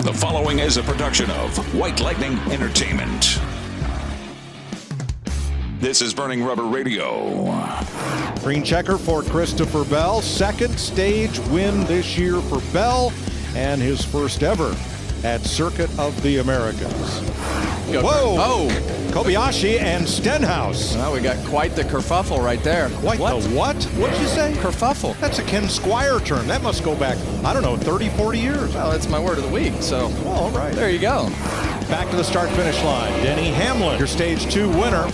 The following is a production of White Lightning Entertainment. This is Burning Rubber Radio. Green checker for Christopher Bell. Second stage win this year for Bell, and his first ever at Circuit of the Americas. Whoa! Oh! Kobayashi and Stenhouse. Well, we got quite the kerfuffle right there. Quite the what? What'd you say? Kerfuffle. That's a Ken Squire term. That must go back, I don't know, 30, 40 years. Well, that's my word of the week, so All right. there you go. Back to the start-finish line. Denny Hamlin, your Stage 2 winner.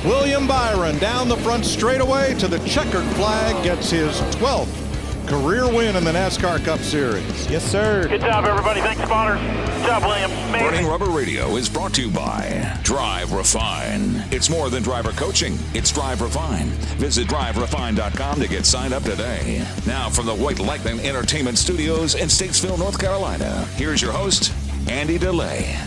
William Byron down the front straightaway to the checkered flag, gets his 12th career win in the NASCAR Cup Series. Yes, sir. Good job, everybody. Thanks, spotters. Good job, William. Burning Rubber Radio is brought to you by Drive Refine. It's more than driver coaching. It's Drive Refine. Visit driverefine.com to get signed up today. Now from the White Lightning Entertainment Studios in Statesville, North Carolina, here's your host, Andy DeLay.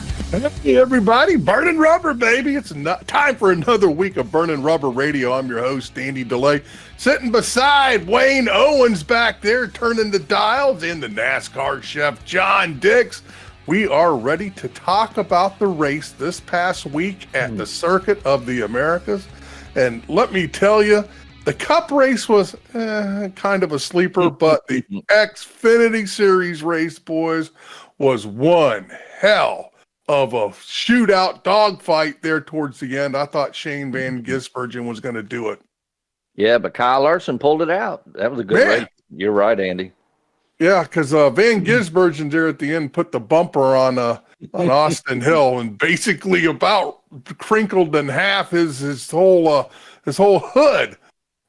Hey, everybody. Burning Rubber, baby. It's time for another week of Burning Rubber Radio. I'm your host, Andy DeLay. Sitting beside Wayne Owens back there, turning the dials, in the NASCAR chef, John Dix. We are ready to talk about the race this past week at the Circuit of the Americas. And let me tell you, the Cup race was kind of a sleeper, but the Xfinity Series race, boys, was one hell of a shootout dogfight there towards the end. I thought Shane Van Gisbergen was going to do it. Yeah, but Kyle Larson pulled it out. That was a good race. You're right, Andy. Yeah, because Van Gisbergen there at the end put the bumper on Austin Hill and basically about crinkled in half his whole hood.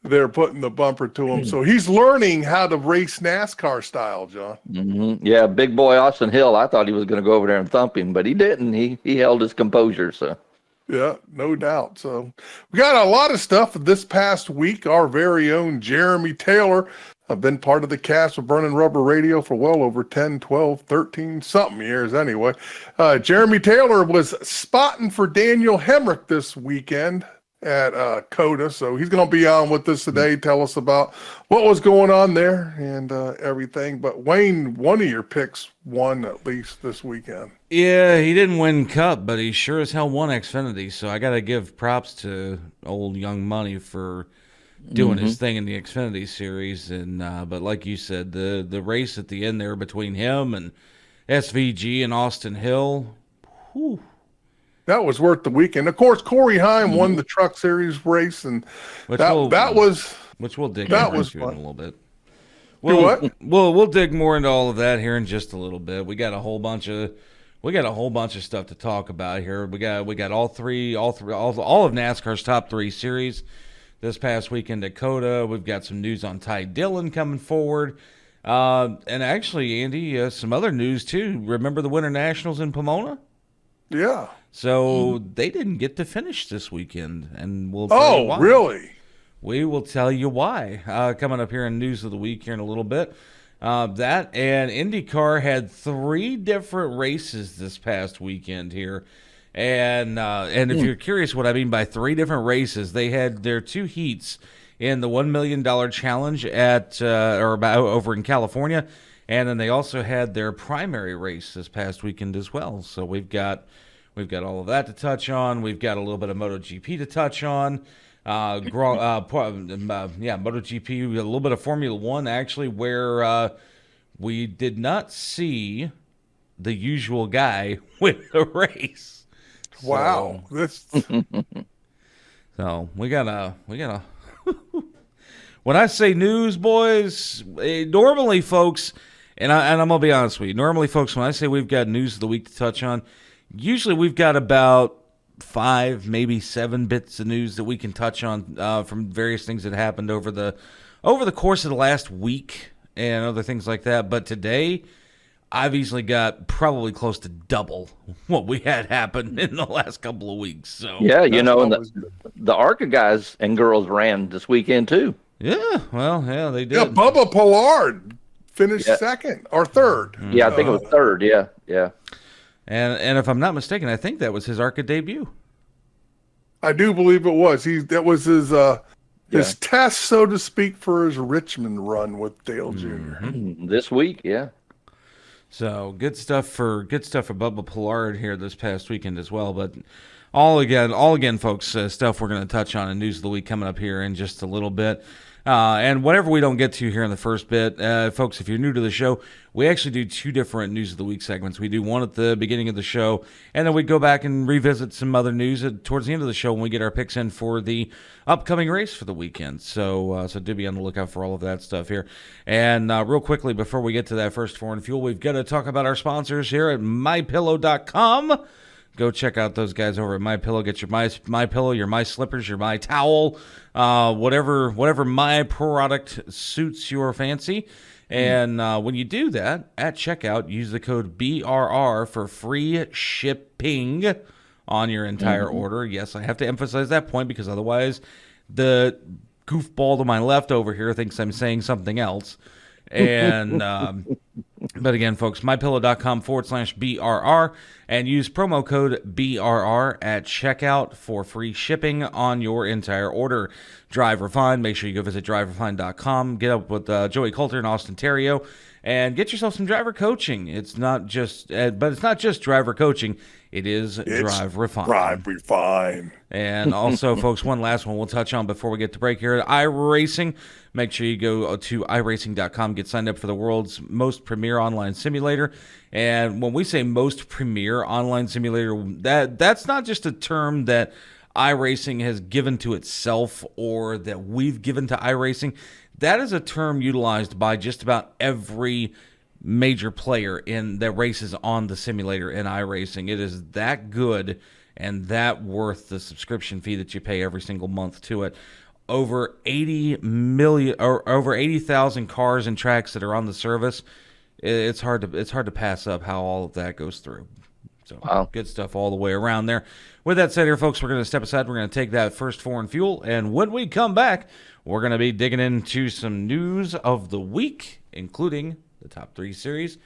They're putting the bumper to him. So he's learning how to race NASCAR style, John. Mm-hmm. Yeah, big boy Austin Hill. I thought he was going to go over there and thump him, but he didn't. He held his composure. So yeah, no doubt. So we got a lot of stuff this past week. Our very own Jeremy Taylor. I've been part of the cast of Burning Rubber Radio for well over 10, 12, 13, something years anyway. Jeremy Taylor was spotting for Daniel Hemric this weekend at COTA, so he's going to be on with us today, tell us about what was going on there and everything. But Wayne, one of your picks won at least this weekend. Yeah, he didn't win Cup, but he sure as hell won Xfinity, so I got to give props to old Young Money for doing his thing in the Xfinity Series. And but like you said, the race at the end there between him and SVG and Austin Hill, whew. That was worth the weekend. Of course, Corey Heim won the Truck Series race, and which we'll dig into in a little bit. We'll dig more into all of that here in just a little bit. We got a whole bunch of stuff to talk about here. We got all of NASCAR's top three series this past weekend at COTA. We've got some news on Ty Dillon coming forward, and actually, Andy, some other news too. Remember the Winter Nationals in Pomona? Yeah. So they didn't get to finish this weekend, and we'll tell you why. Oh, really? We will tell you why. Coming up here in News of the Week here in a little bit. That and IndyCar had three different races this past weekend here. And if you're curious what I mean by three different races, they had their two heats in the $1 million challenge over in California. And then they also had their primary race this past weekend as well. So we've got all of that to touch on. We've got a little bit of MotoGP to touch on. MotoGP, a little bit of Formula One actually, where we did not see the usual guy win the race. Wow, so we gotta. When I say news, boys, normally, folks. And I'm going to be honest with you. Normally, folks, when I say we've got news of the week to touch on, usually we've got about 5, maybe 7 bits of news that we can touch on from various things that happened over the course of the last week and other things like that. But today, I've easily got probably close to double what we had happen in the last couple of weeks. So yeah, and the ARCA guys and girls ran this weekend too. Yeah, well, yeah, they did. Yeah, Bubba Pollard finished second or third. Yeah, I think it was third. Yeah. And if I'm not mistaken, I think that was his ARCA debut. I do believe it was. That was his test, so to speak, for his Richmond run with Dale Jr. This week, yeah. So good stuff for Bubba Pollard here this past weekend as well. But all again, folks, stuff we're going to touch on in News of the Week coming up here in just a little bit. And whatever we don't get to here in the first bit, folks, if you're new to the show, we actually do 2 different News of the Week segments. We do one at the beginning of the show, and then we go back and revisit some other news towards the end of the show when we get our picks in for the upcoming race for the weekend. So do be on the lookout for all of that stuff here. And real quickly, before we get to that first foreign fuel, we've got to talk about our sponsors here at MyPillow.com. Go check out those guys over at MyPillow. Get your My Pillow, your My Slippers, your My Towel, whatever My product suits your fancy. And when you do that, at checkout, use the code BRR for free shipping on your entire order. Yes, I have to emphasize that point because otherwise the goofball to my left over here thinks I'm saying something else. And but again, folks, mypillow.com/BRR and use promo code BRR at checkout for free shipping on your entire order. Drive Refined. Make sure you go visit driverefine.com. Get up with Joey Coulter and Austin Terrio and get yourself some driver coaching. It's not just driver coaching. It's Drive Refined. Drive Refined. And also, folks, one last one we'll touch on before we get to break here at iRacing. Make sure you go to iRacing.com, get signed up for the world's most premier online simulator. And when we say most premier online simulator, that's not just a term that iRacing has given to itself or that we've given to iRacing. That is a term utilized by just about every major player that races on the simulator in iRacing. It is that good and that worth the subscription fee that you pay every single month to it. Over 80 million or over 80,000 cars and tracks that are on the service. It's hard to pass up how all of that goes through. So wow. Good stuff all the way around there. With that said here, folks, we're going to step aside. We're going to take that first foreign fuel. And when we come back, we're going to be digging into some news of the week, including the top 3 series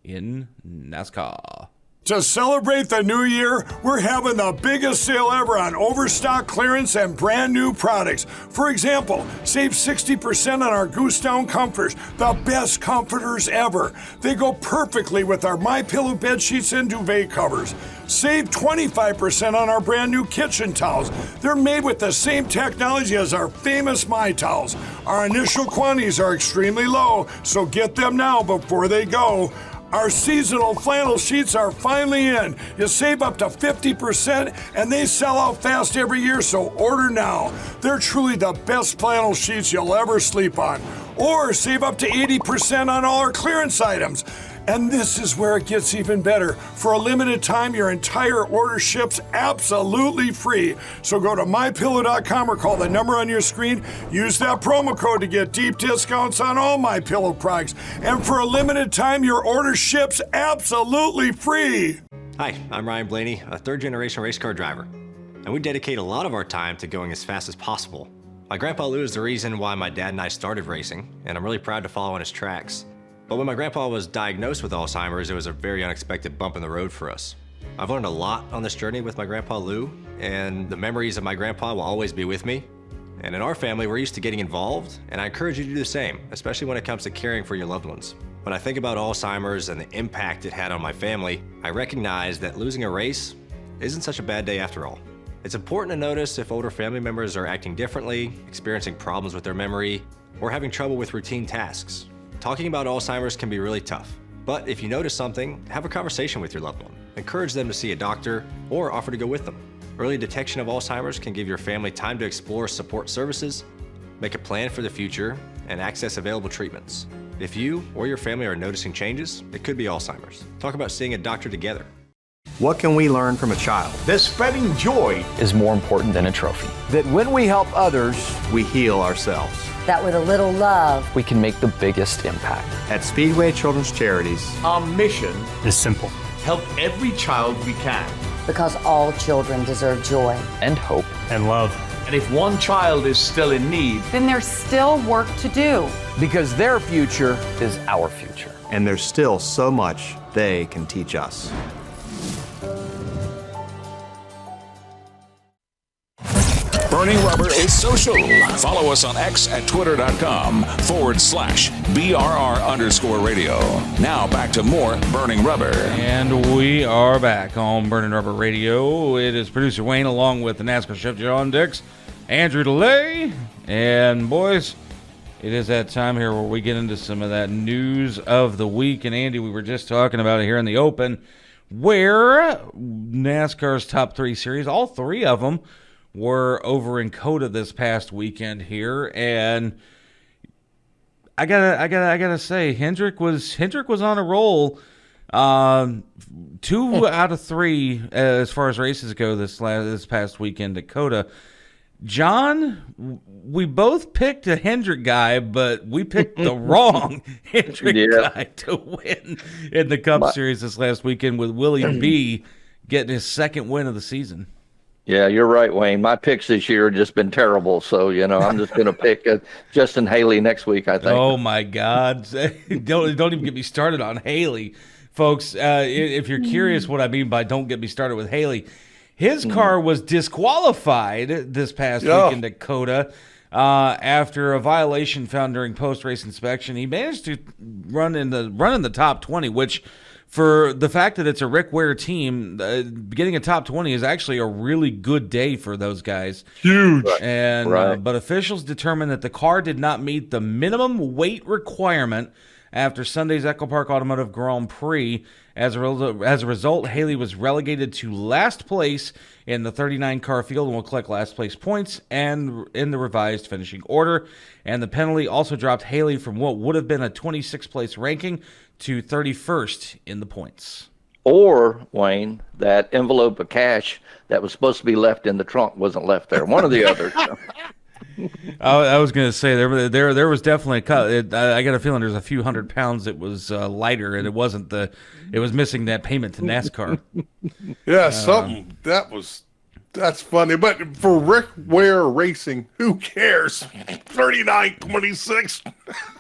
in NASCAR. To celebrate the new year, we're having the biggest sale ever on overstock clearance and brand new products. For example, save 60% on our Goose Down comforters, the best comforters ever. They go perfectly with our MyPillow bed sheets and duvet covers. Save 25% on our brand new kitchen towels. They're made with the same technology as our famous My Towels. Our initial quantities are extremely low, so get them now before they go. Our seasonal flannel sheets are finally in. You save up to 50% and they sell out fast every year, so order now. They're truly the best flannel sheets you'll ever sleep on. Or save up to 80% on all our clearance items. And this is where it gets even better. For a limited time, your entire order ships absolutely free. So go to MyPillow.com or call the number on your screen. Use that promo code to get deep discounts on all MyPillow products. And for a limited time, your order ships absolutely free. Hi, I'm Ryan Blaney, a third-generation race car driver. And we dedicate a lot of our time to going as fast as possible. My grandpa Lou is the reason why my dad and I started racing, and I'm really proud to follow in his tracks. But when my grandpa was diagnosed with Alzheimer's, it was a very unexpected bump in the road for us. I've learned a lot on this journey with my grandpa Lou, and the memories of my grandpa will always be with me. And in our family, we're used to getting involved, and I encourage you to do the same, especially when it comes to caring for your loved ones. When I think about Alzheimer's and the impact it had on my family, I recognize that losing a race isn't such a bad day after all. It's important to notice if older family members are acting differently, experiencing problems with their memory, or having trouble with routine tasks. Talking about Alzheimer's can be really tough, but if you notice something, have a conversation with your loved one. Encourage them to see a doctor or offer to go with them. Early detection of Alzheimer's can give your family time to explore support services, make a plan for the future, and access available treatments. If you or your family are noticing changes, it could be Alzheimer's. Talk about seeing a doctor together. What can we learn from a child? That spreading joy is more important than a trophy. That when we help others, we heal ourselves. That with a little love, we can make the biggest impact. At Speedway Children's Charities, our mission is simple. Help every child we can. Because all children deserve joy. And hope. And love. And if one child is still in need, then there's still work to do. Because their future is our future. And there's still so much they can teach us. Burning Rubber is social. Follow us on X at twitter.com/BRR_radio. Now back to more Burning Rubber. And we are back on Burning Rubber Radio. It is producer Wayne along with the NASCAR chef John Dix, Andrew DeLay, and boys, it is that time here where we get into some of that news of the week. And Andy, we were just talking about it here in the open, where NASCAR's top 3 series, all 3 of them, were over in COTA this past weekend here, and I gotta say, Hendrick was on a roll. 2 out of 3 as far as races go this past weekend at COTA. John, we both picked a Hendrick guy, but we picked the wrong Hendrick guy to win in the Cup Series this last weekend, with Willie B getting his 2nd win of the season. Yeah, you're right, Wayne. My picks this year have just been terrible. So, I'm just going to pick Justin Haley next week, I think. Oh, my God. Don't even get me started on Haley. Folks, if you're curious what I mean by don't get me started with Haley, his car was disqualified this past weekend at COTA after a violation found during post-race inspection. He managed to run in the top 20, which, for the fact that it's a Rick Ware team, getting a top 20 is actually a really good day for those guys. Huge. And but officials determined that the car did not meet the minimum weight requirement after Sunday's Echo Park Automotive Grand Prix. As a result, Haley was relegated to last place in the 39-car field and will collect last place points and in the revised finishing order. And the penalty also dropped Haley from what would have been a 26th place ranking to 31st in the points. Or, Wayne, that envelope of cash that was supposed to be left in the trunk wasn't left there. One or the other. I was going to say there was definitely I got a feeling there's a few hundred pounds that was lighter, and it wasn't it was missing that payment to NASCAR. Yeah, that's funny. But for Rick Ware Racing, who cares? 39-26.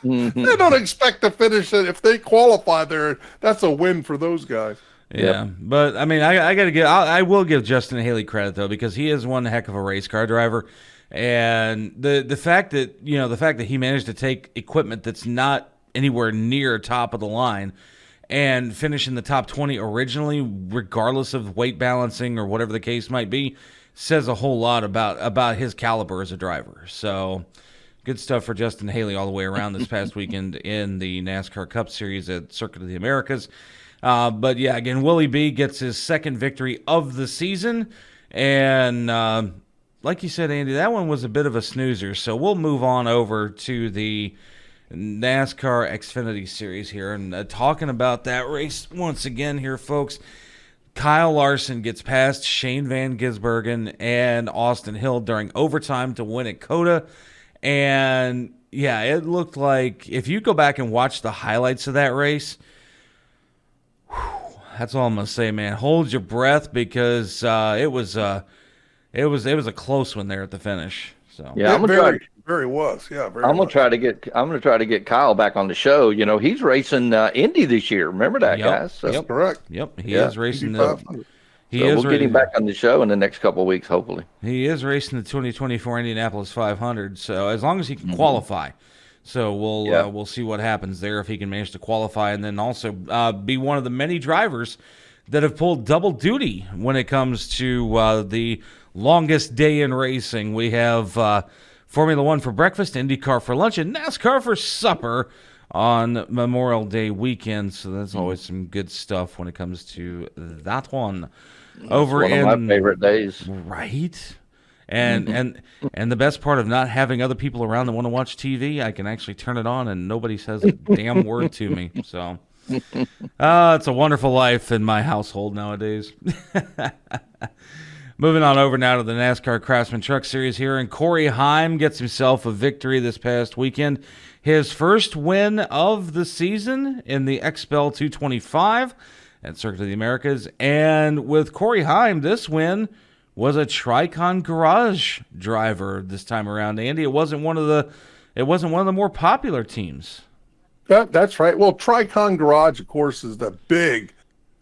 They don't expect to finish it. If they qualify there, that's a win for those guys. Yeah, but I mean, I will give Justin Haley credit though, because he is one heck of a race car driver. And the fact that he managed to take equipment that's not anywhere near top of the line and finish in the top 20 originally, regardless of weight balancing or whatever the case might be, says a whole lot about his caliber as a driver. So good stuff for Justin Haley all the way around this past weekend in the NASCAR Cup Series at Circuit of the Americas. But yeah, again, Willie B gets his 2nd victory of the season, and like you said, Andy, that one was a bit of a snoozer, so we'll move on over to the NASCAR Xfinity Series here, and talking about that race once again here, folks. Kyle Larson gets past Shane Van Gisbergen and Austin Hill during overtime to win at COTA, and yeah, it looked like, if you go back and watch the highlights of that race, that's all I'm going to say, man. Hold your breath, because it was a close one there at the finish. So yeah, I'm gonna try to get Kyle back on the show. He's racing Indy this year. Remember that, guys? So, yep, correct. Yep, he is racing we'll get him back on the show in the next couple of weeks, hopefully. He is racing the 2024 Indianapolis 500. So as long as he can qualify. So we'll see what happens there, if he can manage to qualify, and then also be one of the many drivers that have pulled double duty when it comes to the longest day in racing. We have Formula One for breakfast, IndyCar for lunch, and NASCAR for supper on Memorial Day weekend. So that's always some good stuff when it comes to that one. One of my favorite days. Right? And the best part of not having other people around that want to watch TV, I can actually turn it on and nobody says a damn word to me. So it's a wonderful life in my household nowadays. Moving on over now to the NASCAR Craftsman Truck Series here, and Corey Heim gets himself a victory this past weekend. His first win of the season in the XPEL 225 at Circuit of the Americas. And with Corey Heim, this win was a Tricon Garage driver this time around. Andy, it wasn't one of the more popular teams. That's right. Well, Tricon Garage, of course, is the big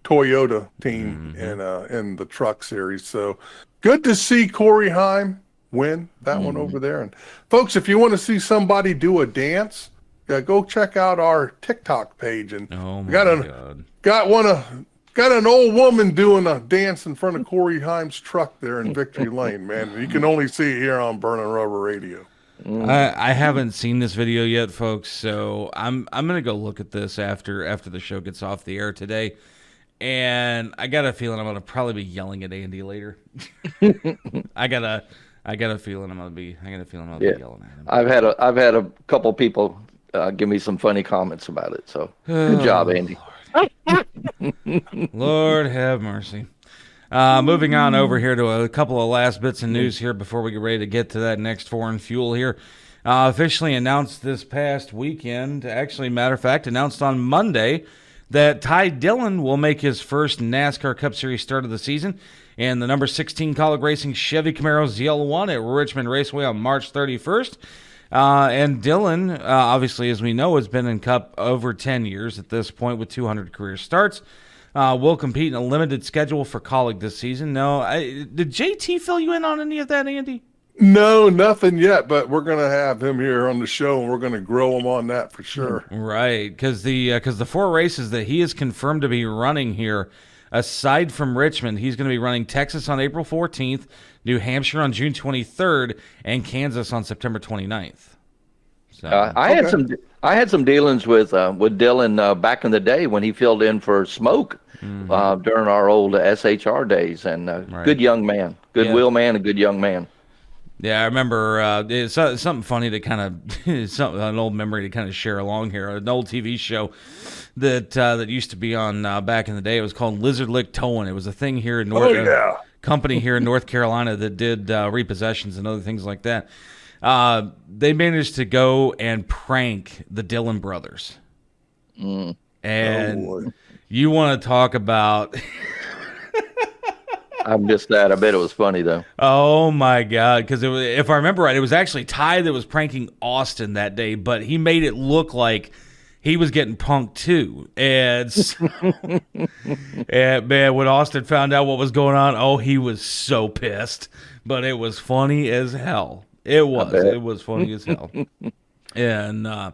Toyota team in the truck series. So good to see Corey Heim win, that one over there. And folks, if you want to see somebody do a dance, go check out our TikTok page. And got an old woman doing a dance in front of Corey Himes' truck there in Victory Lane, man. You can only see it here on Burning Rubber Radio. I haven't seen this video yet, folks, so I'm gonna go look at this after the show gets off the air today. And I got a feeling I'm gonna probably be yelling at Andy later. I got a feeling I'm gonna be yelling at him. I've had a couple people give me some funny comments about it. So good job, Andy. Lord have mercy. Moving on over here to a couple of last bits of news here before we get ready to get to that next foreign fuel here. Officially announced this past weekend, actually, matter of fact, announced on Monday, that Ty Dillon will make his first NASCAR Cup Series start of the season in the number 16 Kaulig Racing Chevy Camaro ZL1 at Richmond Raceway on March 31st. And Dillon, obviously, as we know, has been in Cup over 10 years at this point with 200 career starts. Will compete in a limited schedule for Kaulig this season. No, did JT fill you in on any of that, Andy? No, nothing yet, but we're going to have him here on the show, and we're going to grill him on that for sure. Right, because the 4 races that he is confirmed to be running here, aside from Richmond, he's going to be running Texas on April 14th, New Hampshire on June 23rd, and Kansas on September 29th. So, I had some dealings with Dillon back in the day when he filled in for Smoke during our old SHR days, and good young man, goodwill man, a good young man. Yeah, I remember it's something funny to kind of an old memory to kind of share along here. An old TV show that used to be on back in the day. It was called Lizard Lick Towing. It was a thing here in company here in North Carolina that did repossessions and other things like that. They managed to go and prank the Dillon brothers, and you want to talk about. I missed that. I bet it was funny, though. Oh, my God. Because if I remember right, it was actually Ty that was pranking Austin that day, but he made it look like he was getting punked, too. And, and man, when Austin found out what was going on, he was so pissed. But it was funny as hell. It was. It was funny as hell. And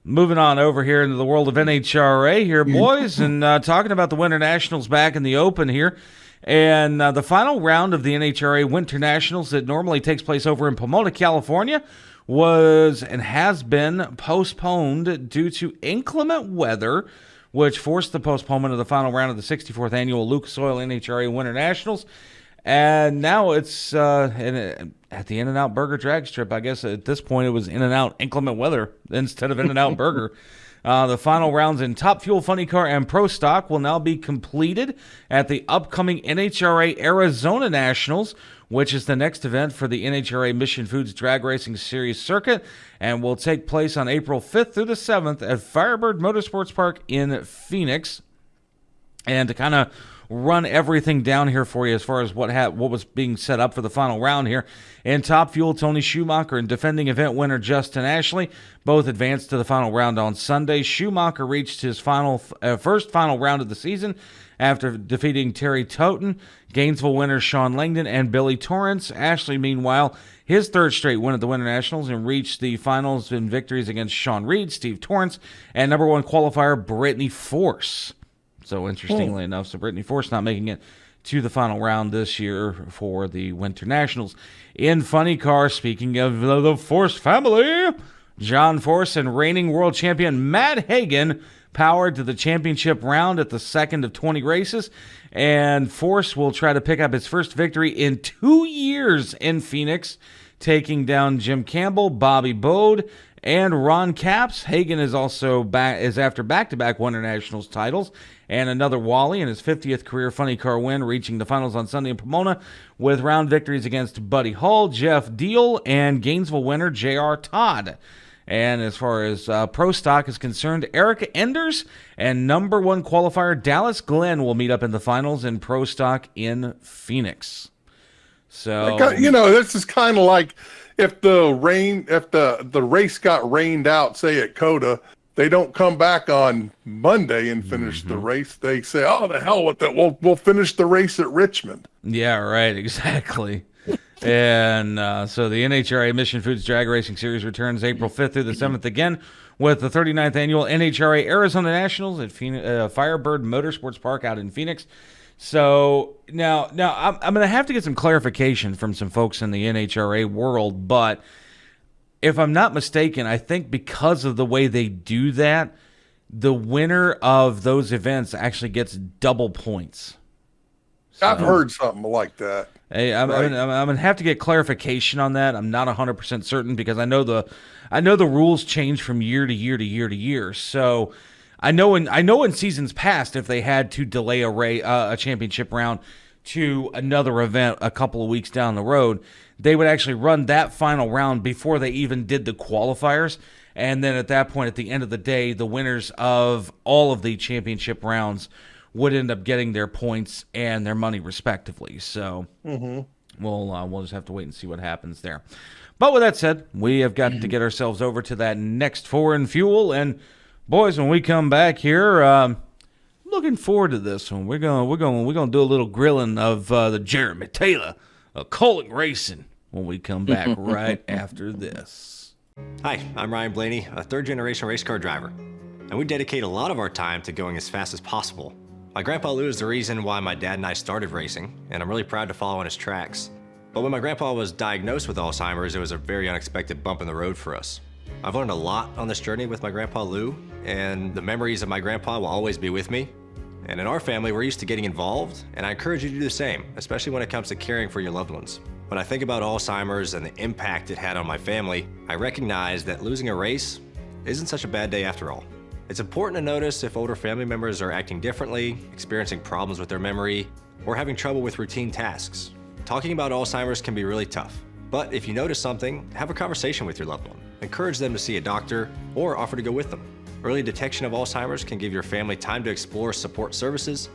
moving on over here into the world of NHRA here, boys, and talking about the Winter Nationals back in the open here. And the final round of the NHRA Winter Nationals that normally takes place over in Pomona, California, was and has been postponed due to inclement weather, which forced the postponement of the final round of the 64th annual Lucas Oil NHRA Winter Nationals. And now it's at the In-N-Out Burger drag strip. I guess at this point it was In-N-Out inclement weather instead of In-N-Out Burger. The final rounds in Top Fuel, Funny Car, and Pro Stock will now be completed at the upcoming NHRA Arizona Nationals, which is the next event for the NHRA Mission Foods Drag Racing Series circuit, and will take place on April 5th through the 7th at Firebird Motorsports Park in Phoenix. And to kind of run everything down here for you as far as what was being set up for the final round here. In Top Fuel, Tony Schumacher and defending event winner Justin Ashley both advanced to the final round on Sunday. Schumacher reached his first final round of the season after defeating Terry Toten, Gainesville winner Sean Langdon, and Billy Torrance. Ashley, meanwhile, his third straight win at the Winter Nationals and reached the finals in victories against Sean Reed, Steve Torrance, and number 1 qualifier Brittany Force. So interestingly enough, Brittany Force not making it to the final round this year for the Winter Nationals. In Funny Car, speaking of the Force family, John Force and reigning world champion Matt Hagan powered to the championship round at the second of 20 races. And Force will try to pick up his first victory in 2 years in Phoenix, taking down Jim Campbell, Bobby Bode, and Ron Capps. Hagan is also after back-to-back Winter Nationals titles and another Wally in his 50th career Funny Car win, reaching the finals on Sunday in Pomona with round victories against Buddy Hull, Jeff Deal, and Gainesville winner J.R. Todd. And as far as Pro Stock is concerned, Erica Enders and number 1 qualifier Dallas Glenn will meet up in the finals in Pro Stock in Phoenix. So this is kind of like if the race got rained out, say at COTA, they don't come back on Monday and finish the race. They say, "Oh, the hell with that! We'll finish the race at Richmond." Yeah, right. Exactly. And so the NHRA Mission Foods Drag Racing Series returns April 5th through the 7th again with the 39th annual NHRA Arizona Nationals at Firebird Motorsports Park out in Phoenix. So now I'm going to have to get some clarification from some folks in the NHRA world, but if I'm not mistaken, I think because of the way they do that, the winner of those events actually gets double points. So, I've heard something like that. Hey, I'm gonna have to get clarification on that. I'm not 100% certain because I know the rules change from year to year to year to year. So I know in seasons past, if they had to delay a championship round to another event a couple of weeks down the road, they would actually run that final round before they even did the qualifiers. And then at that point, at the end of the day, the winners of all of the championship rounds would end up getting their points and their money respectively. So we'll just have to wait and see what happens there. But with that said, we have got to get ourselves over to that next foreign fuel. And boys, when we come back here, looking forward to this one. We're gonna do a little grilling of the Jeremy Taylor of Kaulig Racing when we come back right after this. Hi, I'm Ryan Blaney, a third-generation race car driver, and we dedicate a lot of our time to going as fast as possible. My grandpa Lou is the reason why my dad and I started racing, and I'm really proud to follow in his tracks. But when my grandpa was diagnosed with Alzheimer's, it was a very unexpected bump in the road for us. I've learned a lot on this journey with my grandpa Lou, and the memories of my grandpa will always be with me. And in our family, we're used to getting involved, and I encourage you to do the same, especially when it comes to caring for your loved ones. When I think about Alzheimer's and the impact it had on my family, I recognize that losing a race isn't such a bad day after all. It's important to notice if older family members are acting differently, experiencing problems with their memory, or having trouble with routine tasks. Talking about Alzheimer's can be really tough, but if you notice something, have a conversation with your loved one. Encourage them to see a doctor or offer to go with them. Early detection of Alzheimer's can give your family time to explore support services,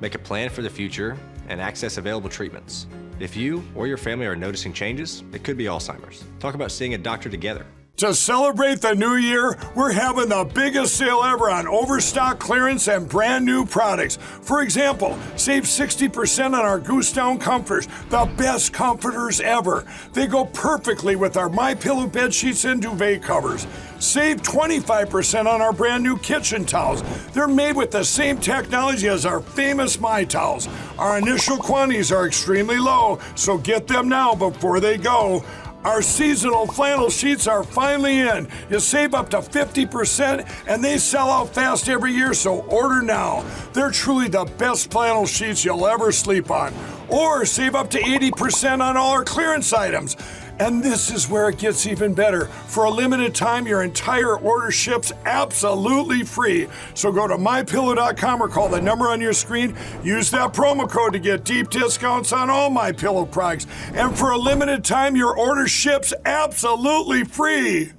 make a plan for the future, and access available treatments. If you or your family are noticing changes, it could be Alzheimer's. Talk about seeing a doctor together. To celebrate the new year, we're having the biggest sale ever on overstock clearance and brand new products. For example, save 60% on our Goose Down comforters, the best comforters ever. They go perfectly with our MyPillow bed sheets and duvet covers. Save 25% on our brand new kitchen towels. They're made with the same technology as our famous My Towels. Our initial quantities are extremely low, so get them now before they go. Our seasonal flannel sheets are finally in. You save up to 50% and they sell out fast every year, so order now. They're truly the best flannel sheets you'll ever sleep on. Or save up to 80% on all our clearance items. And this is where it gets even better. For a limited time, your entire order ships absolutely free. So go to MyPillow.com or call the number on your screen. Use that promo code to get deep discounts on all MyPillow products. And for a limited time, your order ships absolutely free.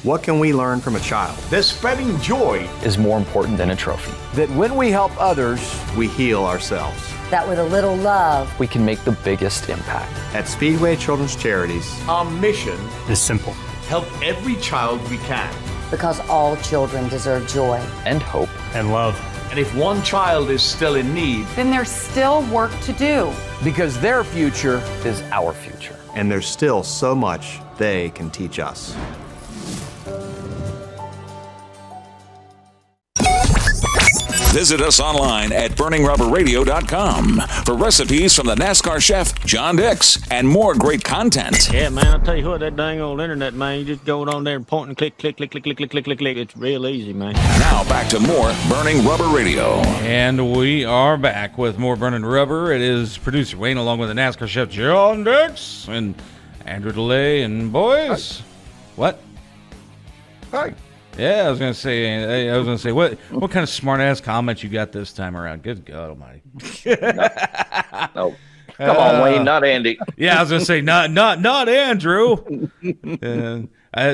What can we learn from a child? That spreading joy is more important than a trophy. that when we help others, We heal ourselves. That with a little love, We can make the biggest impact. At Speedway Children's Charities, our mission is simple. help every child we can. because all children deserve joy. And hope. And love. And if one child is still in need, Then there's still work to do. because their future Is our future. and there's still so much they can teach us. Visit us online at burningrubberradio.com for recipes from the NASCAR chef, John Dix, and more great content. Yeah, man, I'll tell you what, that dang old internet, man, you just go on there and point and click, click, click, click, click, click, click, click, click. It's real easy, man. Now back to more Burning Rubber Radio. And we are back with more Burning Rubber. It is producer Wayne along with the NASCAR chef, John Dix, and Andrew DeLay, and boys. Hi. What? Hi. Yeah, I was gonna say, what kind of smart ass comment you got this time around? Good God Almighty! No, come on, Wayne, not Andy. Yeah, I was gonna say not Andrew.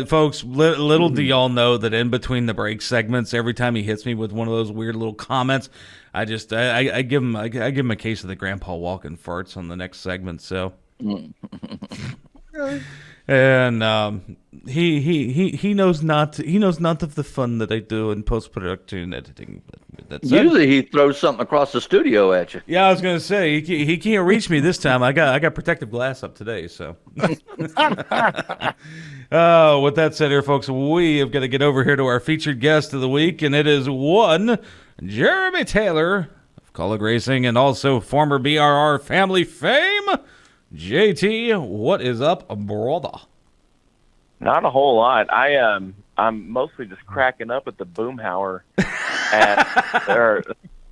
Folks, little do y'all know that in between the break segments, every time he hits me with one of those weird little comments, I give him a case of the grandpa walking farts on the next segment. So. And he knows not of the fun that I do in post production editing. Usually he throws something across the studio at you. Yeah, I was gonna say he can't reach me this time. I got protective glass up today, so. With that said, here, folks, we have got to get over here to our featured guest of the week, and it is one Jeremy Taylor of Kaulig Racing and also former BRR family fame. JT, what is up, brother? Not a whole lot. I'm mostly just cracking up at the Boomhauer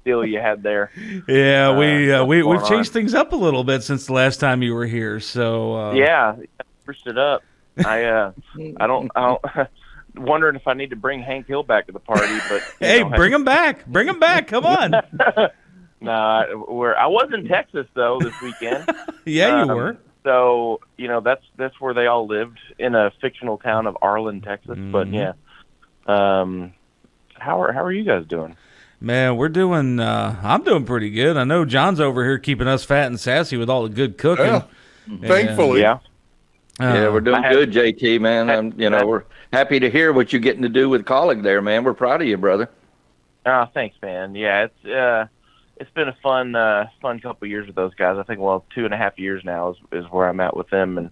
deal you had there. Yeah, we've changed things up a little bit since the last time you were here. So yeah, pushed it up. I don't wondering if I need to bring Hank Hill back to the party, but hey, bring him back. Come on. No, I was in Texas though this weekend. Yeah, you were. So that's where they all lived, in a fictional town of Arlen, Texas. Mm-hmm. But yeah, how are you guys doing? Man, we're doing. I'm doing pretty good. I know John's over here keeping us fat and sassy with all the good cooking. Yeah, thankfully. Yeah. Yeah, we're doing good, JT, man. We're happy to hear what you're getting to do with Kaulig there, man. We're proud of you, brother. Oh, thanks, man. Yeah, it's been a fun couple of years with those guys. I think 2.5 years now is where I'm at with them, and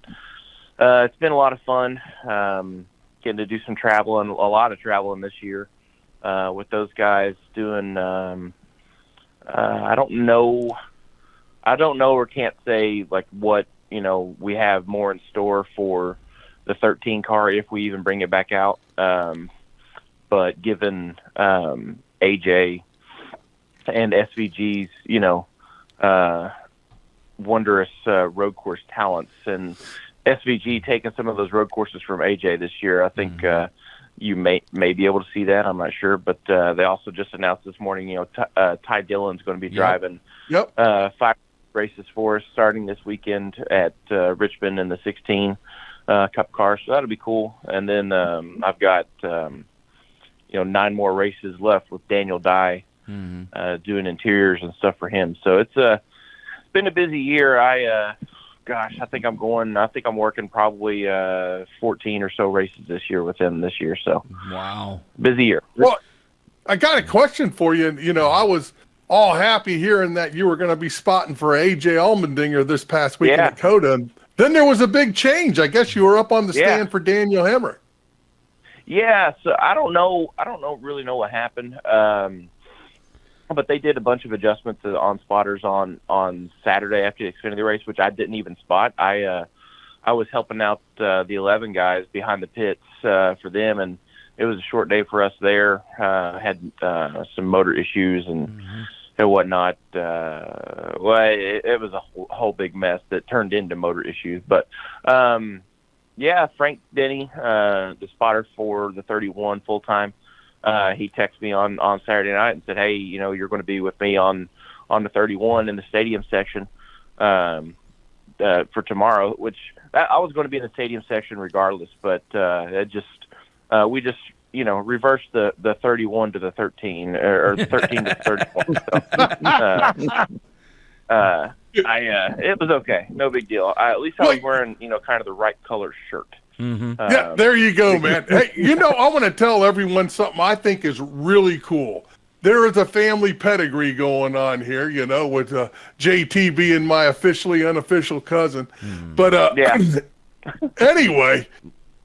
it's been a lot of fun getting to do some traveling, a lot of traveling this year with those guys. Doing I don't know or can't say like what we have more in store for the 13 car if we even bring it back out. But given AJ and SVG's, wondrous road course talents, and SVG taking some of those road courses from AJ this year, I think you may be able to see that. I'm not sure, but they also just announced this morning, Ty Dillon's going to be driving 5 races for us starting this weekend at Richmond in the 16 Cup car, so that'll be cool. And then I've got 9 more races left with Daniel Dye. Doing interiors and stuff for him. So it's been a busy year. I think I'm working probably 14 or so races this year with him this year. So wow, busy year. Well, I got a question for you. I was all happy hearing that you were going to be spotting for AJ Allmendinger this past weekend at COTA. And then there was a big change. I guess you were up on the stand for Daniel Hemric. Yeah. So I don't really know what happened. But they did a bunch of adjustments on spotters on Saturday after the Xfinity race, which I didn't even spot. I was helping out the 11 guys behind the pits for them, and it was a short day for us there. Had some motor issues and whatnot. It was a whole big mess that turned into motor issues. But Frank Denny, the spotter for the 31 full time. He texted me on Saturday night and said, "Hey, you're going to be with me on the 31 in the stadium section for tomorrow." Which I was going to be in the stadium section regardless, but we just reversed the 31 to the 13 or the 13 to the 31. It was okay, no big deal. At least I was wearing kind of the right color shirt. Yeah, there you go, man. Hey, I want to tell everyone something I think is really cool. There is a family pedigree going on here, with JT being my officially unofficial cousin. But anyway,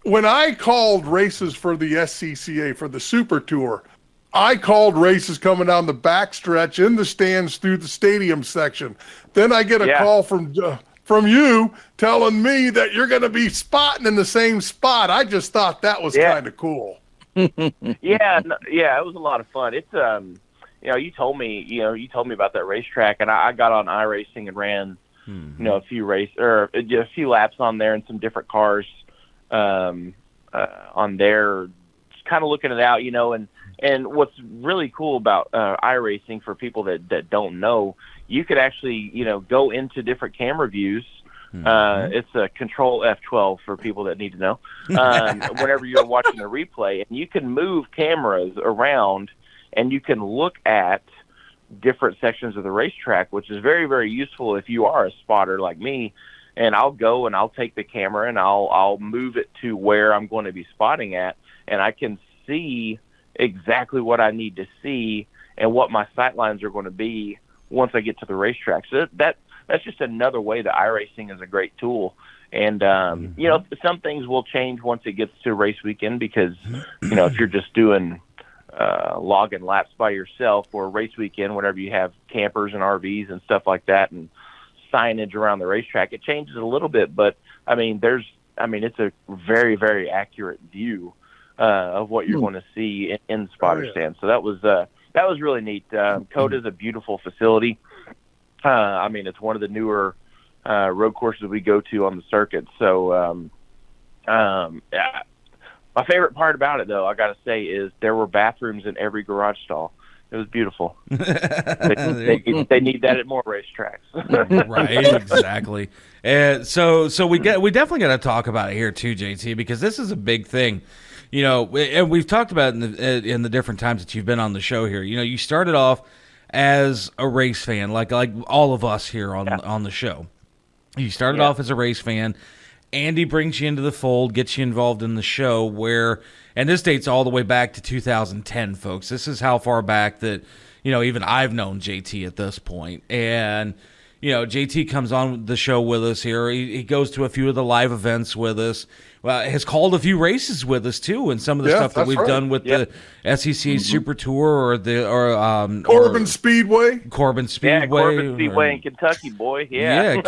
when I called races for the SCCA, for the Super Tour, I called races coming down the backstretch in the stands through the stadium section. Then I get a call from you telling me that you're going to be spotting in the same spot. I just thought that was kind of cool. It was a lot of fun. It's you told me about that racetrack, and I got on iRacing and ran a few a few laps on there in some different cars on there, just kind of looking it out, and what's really cool about iRacing for people that don't know, you could actually, go into different camera views. It's a Control F12 for people that need to know. Whenever you're watching a replay, and you can move cameras around, and you can look at different sections of the racetrack, which is very, very useful if you are a spotter like me, and I'll go and I'll take the camera and I'll move it to where I'm going to be spotting at, and I can see exactly what I need to see and what my sight lines are going to be once I get to the racetrack. So that's just another way that iRacing is a great tool. And, you know, some things will change once it gets to race weekend because, you know, if you're just doing logging laps by yourself, or race weekend, whenever you have campers and RVs and stuff like that and signage around the racetrack, it changes a little bit. But, I mean, it's a very, very accurate view of what you're going to see in the spotter stand. So that was really neat. COTA is a beautiful facility. I mean, it's one of the newer road courses we go to on the circuit. So, yeah. My favorite part about it, though, I got to say, is there were bathrooms in every garage stall. It was beautiful. They need that at more racetracks. Right, exactly. And so we definitely got to talk about it here too, JT, because this is a big thing. You know, and we've talked about it in the different times that you've been on the show here. You know, you started off as a race fan, like all of us here on the show. You started off as a race fan. Andy brings you into the fold, gets you involved in the show and this dates all the way back to 2010, folks. This is how far back that, you know, even I've known JT at this point. And, you know, JT comes on the show with us here. He goes to a few of the live events with us. Has called a few races with us too, and some of the stuff that we've done with the SECA Super Tour Corbin Speedway. Corbin Speedway in Kentucky, boy. Yeah.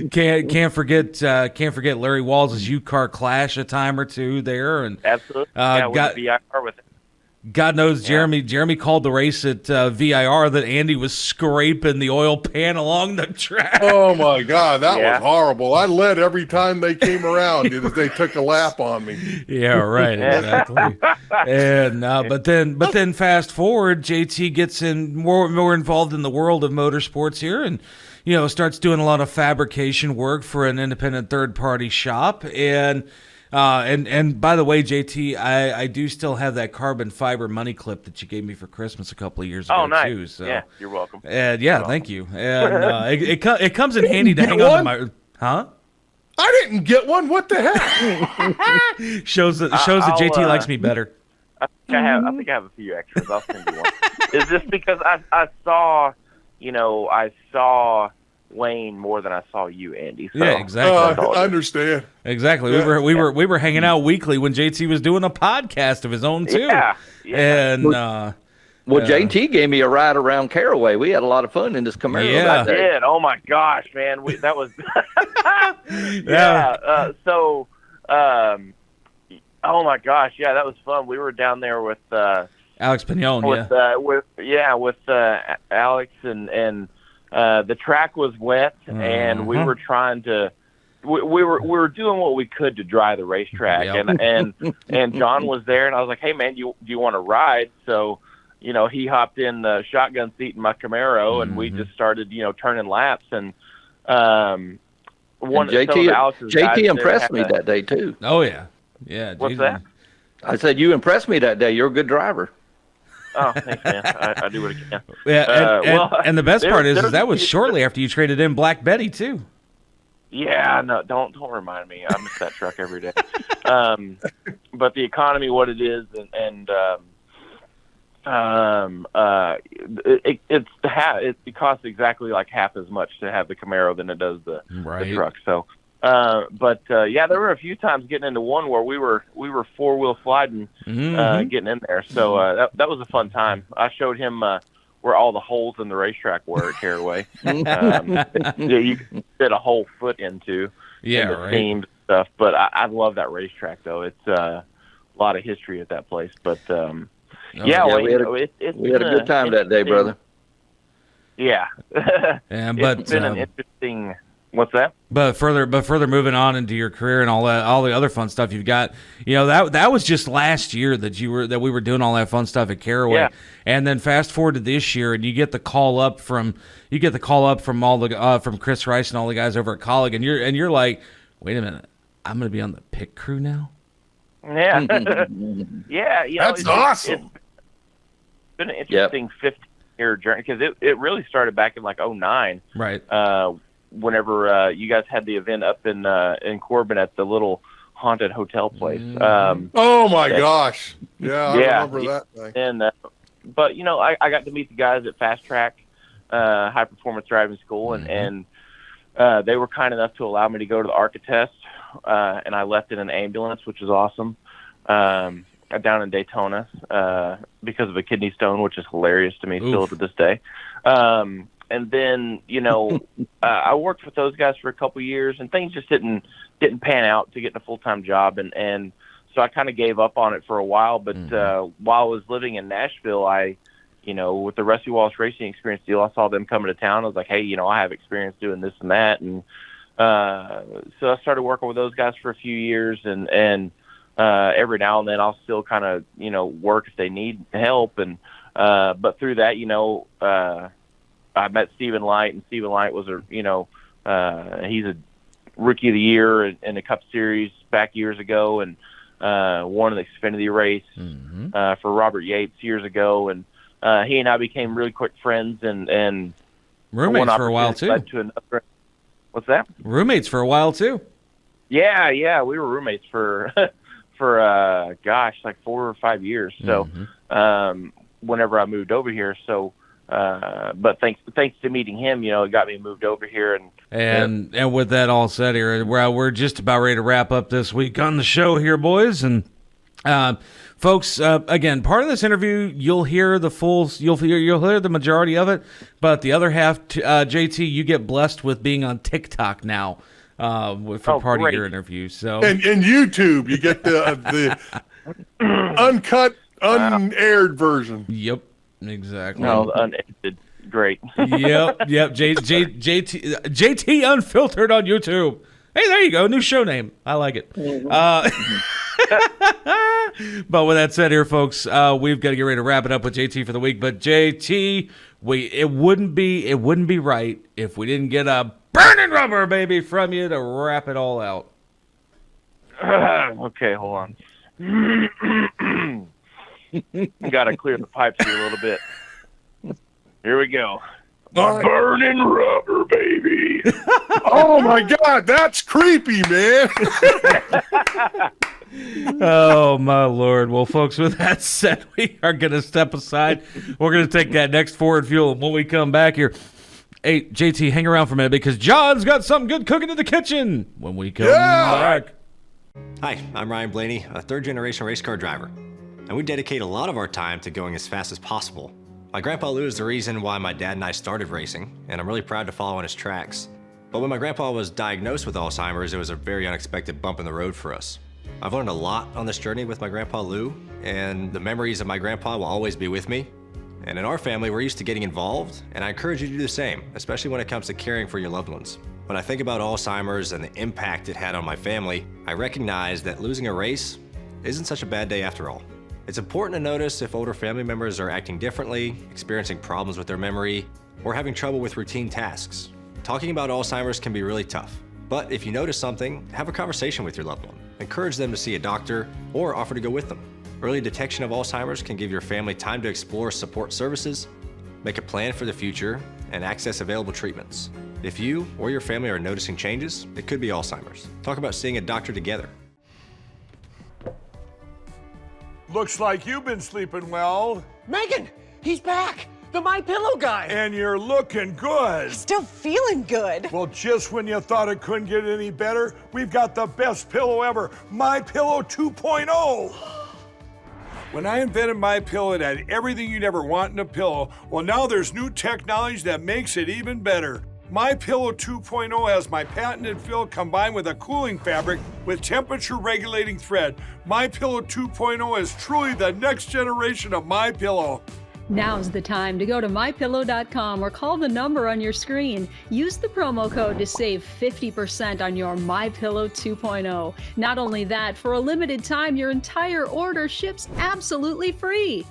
Can't forget Larry Walls' U-Car Clash a time or two there, and absolutely. Got VIR with it. God knows Jeremy called the race at VIR that Andy was scraping the oil pan along the track. Oh, my God. That was horrible. I led every time they came around. They took a lap on me. Yeah, right. Exactly. And but then fast forward, JT gets in more involved in the world of motorsports here, and you know, starts doing a lot of fabrication work for an independent third-party shop. And by the way, JT, I do still have that carbon fiber money clip that you gave me for Christmas a couple of years ago too. So yeah, you're welcome. And thank you. And it comes in handy to hang on to my I didn't get one. What the heck? shows that JT likes me better. I think I have a few extras. I'll send you one. Is this because I saw Wayne more than I saw you, Andy? So yeah, exactly. I understand. Exactly. Yeah. We were hanging out weekly when JT was doing a podcast of his own too. Yeah. And JT gave me a ride around Caraway. We had a lot my in this Camaro. Yeah, I did. Oh my gosh, man, that was. Oh my gosh, yeah, that was fun. We were down there with Alex Pignon. With Alex and. The track was wet, and we were trying to. We were doing what we could to dry the racetrack, and John was there, and I was like, "Hey, man, do you want to ride?" So, you know, he hopped in the shotgun seat in my Camaro, and we just started, you know, turning laps. And JT impressed me that day too. Oh yeah. What's that? I said you impressed me that day. You're a good driver. Oh, thanks, man. I do what I can. Yeah, and the best part is that was shortly after you traded in Black Betty too. Yeah, no, don't remind me. I miss that truck every day. But the economy, what it is, it costs exactly like half as much to have the Camaro than it does the truck. So, there were a few times getting into one where we were 4-wheel sliding, getting in there. So that was a fun time. I showed him where all the holes in the racetrack were at Caraway. You can fit a whole foot into the seams stuff. But I love that racetrack though. It's a lot of history at that place. But we had a good time that day, brother. Yeah. It's been an interesting. What's that? But further moving on into your career and all the other fun stuff you've got, you know, that was just last year that we were doing all that fun stuff at Caraway, and then fast forward to this year, and you get the call up from all the from Chris Rice and all the guys over at Kaulig, and you're like, wait a minute, I'm going to be on the pit crew now. Yeah, yeah, you know, that's awesome. It's been an interesting 15-year journey because it really started back in like 2009. Right. whenever you guys had the event up in Corbin at the little haunted hotel place. Oh my gosh! Yeah, I remember that thing. And but you know, I got to meet the guys at Fast Track High Performance Driving School, and they were kind enough to allow me to go to the ARCA test, and I left in an ambulance, which is awesome. Down in Daytona because of a kidney stone, which is hilarious to me still to this day. And then, you know, I worked with those guys for a couple years, and things just didn't pan out to get in a full-time job. And so I kind of gave up on it for a while. But while I was living in Nashville, you know, with the Rusty Wallace Racing Experience deal, I saw them coming to town. I was like, hey, you know, I have experience doing this and that. And so I started working with those guys for a few years, and every now and then I'll still kind of, you know, work if they need help. And but through that, you know, I met Stephen Light, and Stephen Light was he's a Rookie of the Year in the Cup Series back years ago, and won an Xfinity race for Robert Yates years ago. And he and I became really quick friends, and roommates for a while too. What's that? Roommates for a while too. Yeah, we were roommates for like 4 or 5 years. So whenever I moved over here, but thanks to meeting him, you know, it got me moved over here. And with that all said here, we're just about ready to wrap up this week on the show here, boys. And folks, again, part of this interview, you'll hear the majority of it, but the other half, JT, you get blessed with being on TikTok now. For part of your interview, so and YouTube, you get the uncut, unaired version. Yep, exactly. No, unedited, great. Yep. JT Unfiltered on YouTube. Hey, there you go, new show name. I like it. But with that said, here, folks, we've got to get ready to wrap it up with JT for the week. But JT, it wouldn't be right if we didn't get a burning rubber, baby, from you to wrap it all out. Okay, hold on. Got to clear the pipes here a little bit. Here we go. Burning rubber, baby. Oh my God, that's creepy, man. Oh my Lord. Well, folks, with that said, we are going to step aside. We're going to take that next forward fuel when we come back here. Hey, JT, hang around for a minute because John's got something good cooking in the kitchen when we come back. Hi, I'm Ryan Blaney, a third-generation race car driver, and we dedicate a lot of our time to going as fast as possible. My grandpa Lou is the reason why my dad and I started racing, and I'm really proud to follow in his tracks. But when my grandpa was diagnosed with Alzheimer's, it was a very unexpected bump in the road for us. I've learned a lot on this journey with my grandpa Lou, and the memories of my grandpa will always be with me. And in our family, we're used to getting involved, and I encourage you to do the same, especially when it comes to caring for your loved ones. When I think about Alzheimer's and the impact it had on my family, I recognize that losing a race isn't such a bad day after all. It's important to notice if older family members are acting differently, experiencing problems with their memory, or having trouble with routine tasks. Talking about Alzheimer's can be really tough, but if you notice something, have a conversation with your loved one. Encourage them to see a doctor or offer to go with them. Early detection of Alzheimer's can give your family time to explore support services, make a plan for the future, and access available treatments. If you or your family are noticing changes, it could be Alzheimer's. Talk about seeing a doctor together. Looks like you've been sleeping well. Megan, he's back. The MyPillow guy. And you're looking good. Still feeling good. Well, just when you thought it couldn't get any better, we've got the best pillow ever, MyPillow 2.0. When I invented MyPillow, it had everything you'd ever want in a pillow. Well, now there's new technology that makes it even better. MyPillow 2.0 has my patented fill combined with a cooling fabric with temperature-regulating thread. MyPillow 2.0 is truly the next generation of MyPillow. Now's the time to go to MyPillow.com or call the number on your screen. Use the promo code to save 50% on your MyPillow 2.0. Not only that, for a limited time, your entire order ships absolutely free.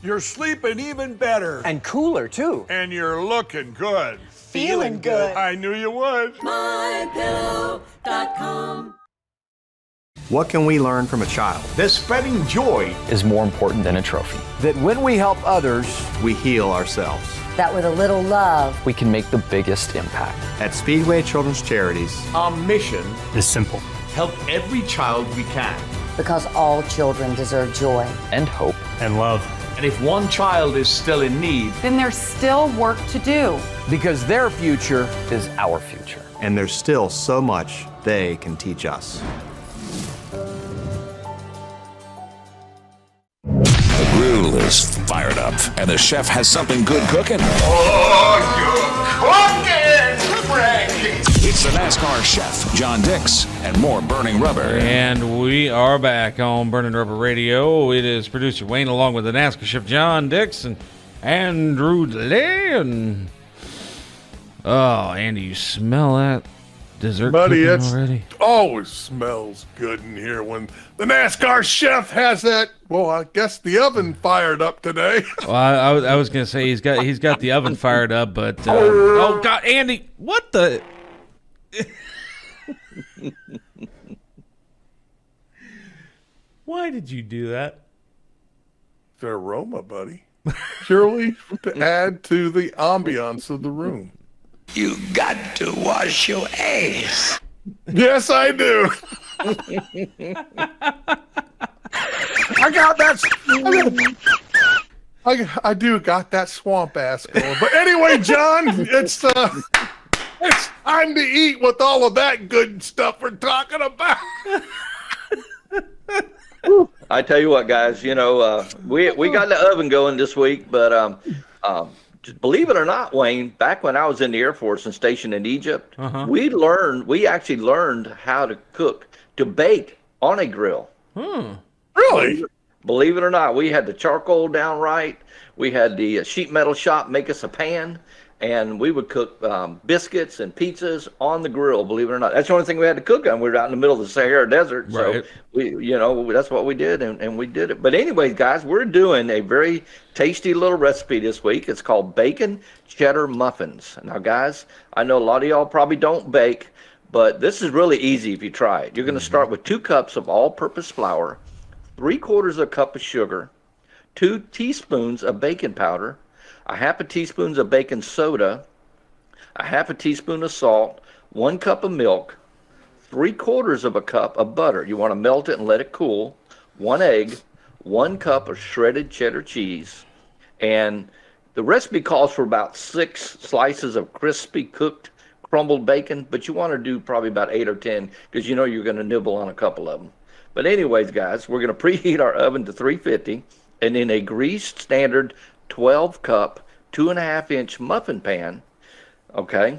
You're sleeping even better. And cooler, too. And you're looking good. Feeling good. I knew you would. MyPillow.com. What can we learn from a child? That spreading joy is more important than a trophy. that when we help others, We heal ourselves. That with a little love, We can make the biggest impact. At Speedway Children's Charities, our mission is simple. help every child we can. because all children deserve joy. And hope. And love. And if one child is still in need, Then there's still work to do. because their future Is our future. and there's still so much they can teach us. The grill is fired up, and the chef has something good cooking. It's the NASCAR chef, John Dix, and more Burning Rubber. And we are back on Burning Rubber Radio. It is producer Wayne along with the NASCAR chef John Dix and Andrew DeLay. And oh, Andy, you smell that dessert Buddy, cooking it already? always smells good in here when the NASCAR chef has that. Well, I guess the oven fired up today. Well, I was gonna say he's got the oven fired up, but oh God, Andy, what the? Why did you do that? The aroma, buddy. Purely to add to the ambiance of the room. You got to wash your ass. Yes, I do. I got that. I do got that swamp ass going. But anyway, John, it's time to eat with all of that good stuff we're talking about. I tell you what, guys, we got the oven going this week, but believe it or not, Wayne, back when I was in the Air Force and stationed in Egypt, we actually learned how to bake on a grill. Really? Believe it or not, we had the charcoal down right. We had the sheet metal shop make us a pan, and we would cook biscuits and pizzas on the grill. Believe it or not, that's the only thing we had to cook on. We were out in the middle of the Sahara Desert, Right. so that's what we did, and we did it. But anyways, guys, we're doing a very tasty little recipe this week. It's called bacon cheddar muffins. Now, guys, I know a lot of y'all probably don't bake, but this is really easy if you try it. You're going to start with 2 cups of all-purpose flour, 3/4 cup of sugar, 2 teaspoons of baking powder, a 1/2 teaspoon of baking soda, a 1/2 teaspoon of salt, 1 cup of milk, 3/4 cup of butter. You want to melt it and let it cool. 1 egg, 1 cup of shredded cheddar cheese, and the recipe calls for about 6 slices of crispy cooked crumbled bacon, but you want to do probably about 8 or 10 because you're going to nibble on a couple of them. But anyways, guys, we're going to preheat our oven to 350, and in a greased standard 12-cup, 2.5-inch muffin pan, okay?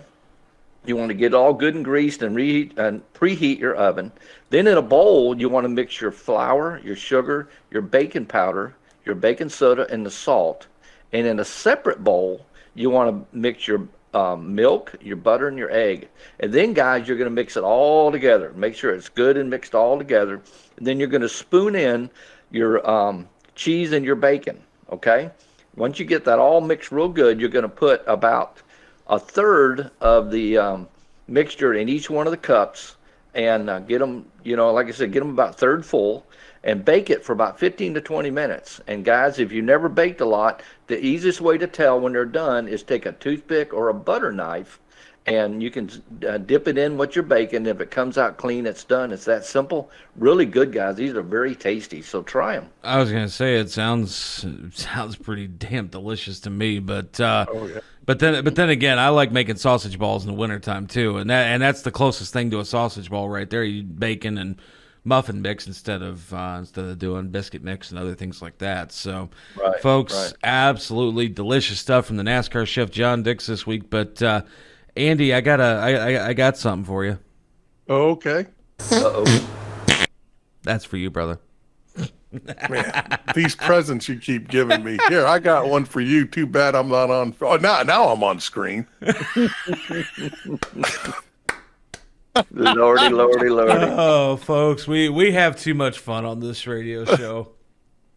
You want to get it all good and greased and preheat your oven. Then in a bowl, you want to mix your flour, your sugar, your baking powder, your baking soda, and the salt. And in a separate bowl, you want to mix your milk, your butter, and your egg. And then, guys, you're going to mix it all together. Make sure it's good and mixed all together. And then you're going to spoon in your cheese and your bacon, okay? Once you get that all mixed real good, you're going to put about 1/3 of the mixture in each one of the cups and get them, like I said, get them about 1/3 full and bake it for about 15 to 20 minutes. And guys, if you never baked a lot, the easiest way to tell when they're done is take a toothpick or a butter knife and you can dip it in what you're baking. If it comes out clean, it's done. It's that simple. Really good, guys. These are very tasty, so try them. I was gonna say it sounds pretty damn delicious to me, but but then again, I like making sausage balls in the wintertime too, and that's the closest thing to a sausage ball right there. You bacon and muffin mix instead of doing biscuit mix and other things like that. So, folks, absolutely delicious stuff from the NASCAR chef John Dix this week. But Andy, I got something for you. Okay. Uh-oh. That's for you, brother. Man, these presents you keep giving me. Here, I got one for you. Too bad I'm not on. Oh, now I'm on screen. Lordy. Oh, folks, we have too much fun on this radio show.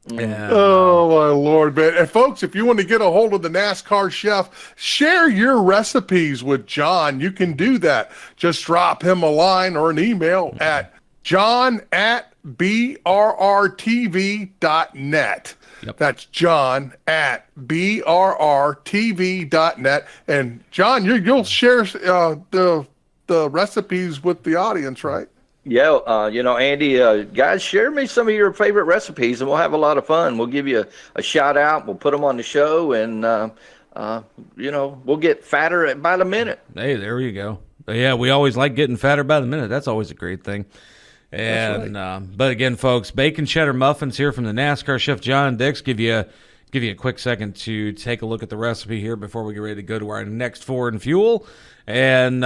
Yeah. Oh, my Lord, man. And folks, if you want to get a hold of the NASCAR chef, share your recipes with John. You can do that. Just drop him a line or an email at John at brrtv.net. Yep. That's John at brrtv.net. And John, you'll share the recipes with the audience, right? Yeah, Andy, guys, share me some of your favorite recipes, and we'll have a lot of fun. We'll give you a shout out. We'll put them on the show, and we'll get fatter by the minute. Hey, there you go. Yeah, we always like getting fatter by the minute. That's always a great thing. And but again, folks, bacon cheddar muffins here from the NASCAR chef John Dix. Give you a quick second to take a look at the recipe here before we get ready to go to our next Forward and Fuel. And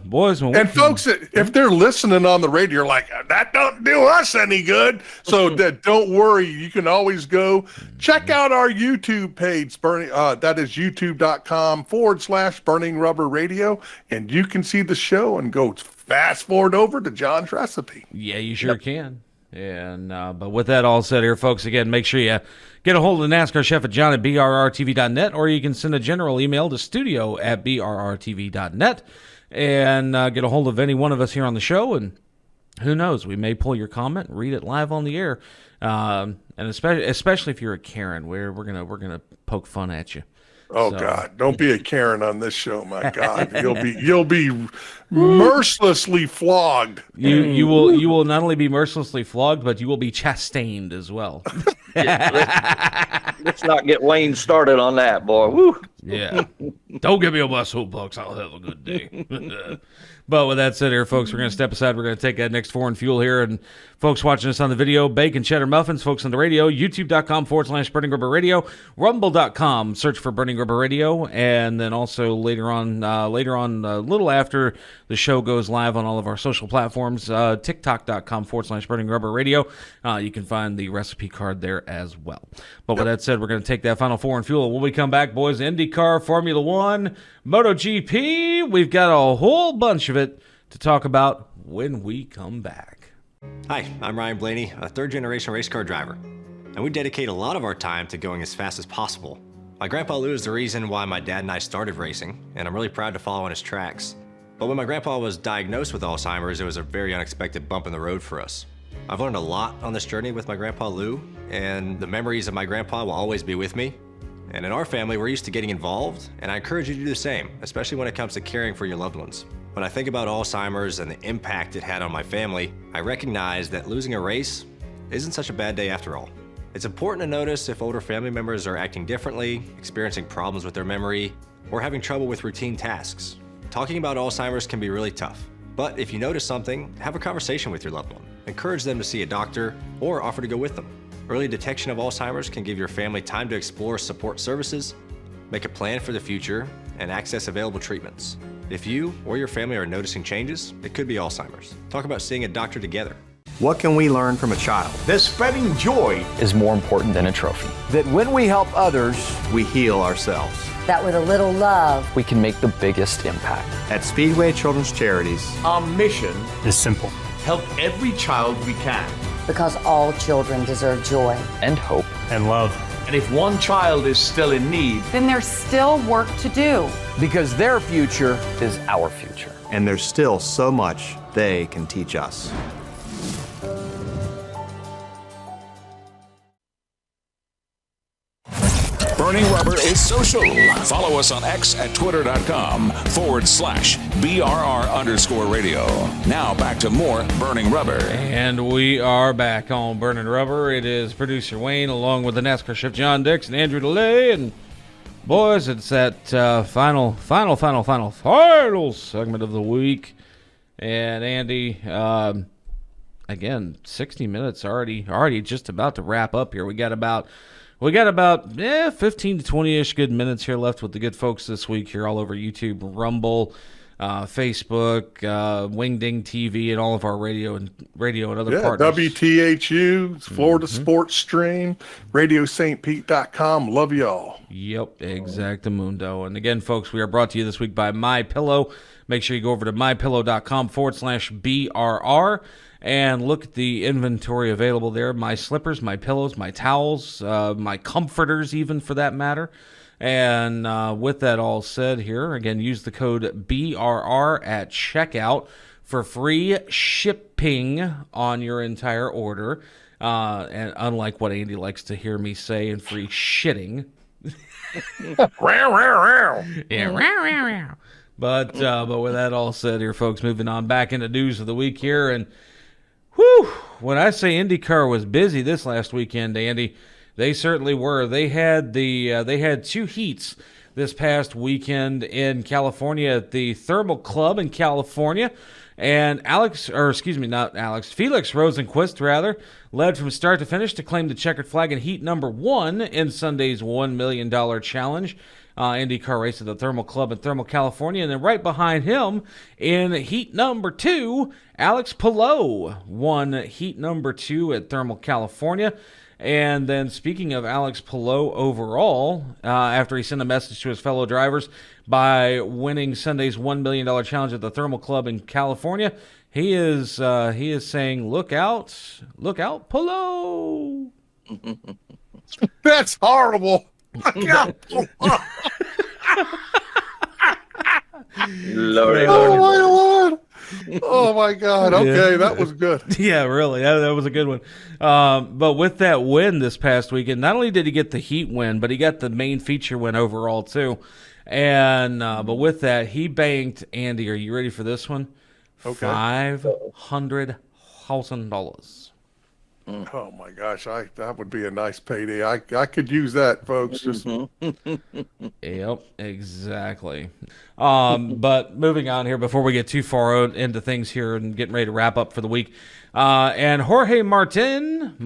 boys, folks, if they're listening on the radio, you're like, that don't do us any good. So don't worry, you can always go check out our YouTube page, that is youtube.com/Burning Rubber Radio, and you can see the show and go fast forward over to John's recipe. Yeah, you sure can. And but with that all said here, folks, again, make sure you get a hold of the NASCAR chef at John at brrtv.net, or you can send a general email to studio@brrtv.net and get a hold of any one of us here on the show. And who knows, we may pull your comment and read it live on the air. And especially if you're a Karen, we're gonna poke fun at you. Oh, so. God, don't be a Karen on this show, my God. You'll be mercilessly flogged. You will not only be mercilessly flogged, but you will be chastained as well. Let's not get Wayne started on that, boy. Woo. Yeah. Don't give me a bus hoop box. I'll have a good day. But with that said here, folks, we're going to step aside. We're going to take that next Foreign Fuel here. And folks watching us on the video, bacon cheddar muffins, folks on the radio, youtube.com/Burning Rubber Radio, rumble.com, search for Burning Rubber Radio. And then also later on, a little after the show goes live on all of our social platforms, tiktok.com/Burning Rubber Radio. You can find the recipe card there as well. But with that said, we're going to take that final Foreign Fuel. When we come back, boys, IndyCar, Formula One, MotoGP, we've got a whole bunch of it to talk about when we come back. Hi, I'm Ryan Blaney, a third-generation race car driver, and we dedicate a lot of our time to going as fast as possible. My grandpa Lou is the reason why my dad and I started racing, and I'm really proud to follow in his tracks. But when my grandpa was diagnosed with Alzheimer's, it was a very unexpected bump in the road for us. I've learned a lot on this journey with my grandpa Lou, and the memories of my grandpa will always be with me. And in our family, we're used to getting involved, and I encourage you to do the same, especially when it comes to caring for your loved ones. When I think about Alzheimer's and the impact it had on my family, I recognize that losing a race isn't such a bad day after all. It's important to notice if older family members are acting differently, experiencing problems with their memory, or having trouble with routine tasks. Talking about Alzheimer's can be really tough, but if you notice something, have a conversation with your loved one. Encourage them to see a doctor or offer to go with them. Early detection of Alzheimer's can give your family time to explore support services, make a plan for the future, and access available treatments. If you or your family are noticing changes, it could be Alzheimer's. Talk about seeing a doctor together. What can we learn from a child? That spreading joy is more important than a trophy. That when we help others, we heal ourselves. That with a little love, we can make the biggest impact. At Speedway Children's Charities, our mission is simple. Help every child we can. Because all children deserve joy. And hope. And love. And if one child is still in need, then there's still work to do. Because their future is our future. And there's still so much they can teach us. Burning Rubber is social. Follow us on X at twitter.com/BRR_radio. Now back to more Burning Rubber. And we are back on Burning Rubber. It is producer Wayne along with the NASCAR chef John Dix and Andrew DeLay. And boys, it's that final segment of the week. And Andy, again, 60 minutes already just about to wrap up here. We got about 15 to 20-ish good minutes here left with the good folks this week here all over YouTube, Rumble, Facebook, Wingding TV, and all of our radio and other partners. WTHU, Florida Sports Stream, RadioSt.Pete.com. Love y'all. Yep, exactamundo. And again, folks, we are brought to you this week by MyPillow. Make sure you go over to mypillow.com/BRR. And look at the inventory available there. My slippers, my pillows, my towels, my comforters even for that matter. And with that all said here, again, use the code BRR at checkout for free shipping on your entire order. And unlike what Andy likes to hear me say, and free shitting. Yeah, But with that all said here, folks, moving on back into news of the week here. And whew, when I say IndyCar was busy this last weekend, Andy, they certainly were. They had they had 2 heats this past weekend in California at the Thermal Club in California. And Felix Rosenquist, rather, led from start to finish to claim the checkered flag in heat number 1 in Sunday's $1 million challenge. IndyCar race at the Thermal Club in Thermal, California. And then right behind him in heat number 2, Alex Palou won heat number 2 at Thermal, California. And then speaking of Alex Palou overall, after he sent a message to his fellow drivers by winning Sunday's $1 million challenge at the Thermal Club in California, he is saying, look out, Palou. That's horrible. Look out, Palou. Lordy, oh, my Lord. Oh, my God. Okay, that was good. Yeah, really. That was a good one. But with that win this past weekend, not only did he get the heat win, but he got the main feature win overall, too. And but with that, he banked, Andy, are you ready for this one? Okay. $500,000. Oh, my gosh. That would be a nice payday. I could use that, folks. Just Yep, exactly. But moving on here before we get too far into things here and getting ready to wrap up for the week. And Jorge Martin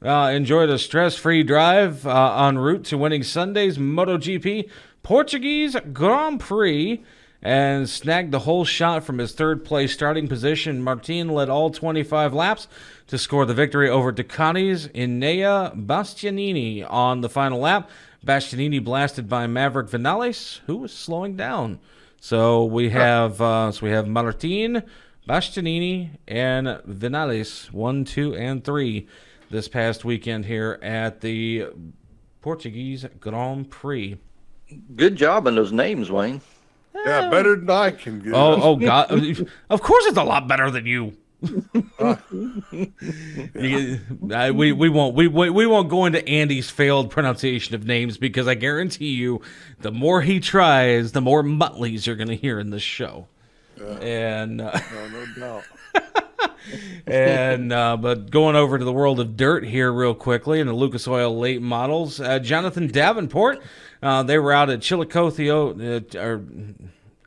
enjoyed a stress-free drive en route to winning Sunday's MotoGP Portuguese Grand Prix and snagged the whole shot from his third-place starting position. Martin led all 25 laps to score the victory over Ducati's Enea Bastianini on the final lap. Bastianini blasted by Maverick Vinales, who was slowing down. So we have Martin, Bastianini, and Vinales 1, 2, and 3 this past weekend here at the Portuguese Grand Prix. Good job on those names, Wayne. yeah, better than I can get. Oh God! Of course, it's a lot better than you. We won't go into Andy's failed pronunciation of names because I guarantee you, the more he tries, the more Mutleys you're going to hear in this show. And no doubt. And but going over to the world of dirt here real quickly in the Lucas Oil late models, Jonathan Davenport, they were out at Chillicothe, or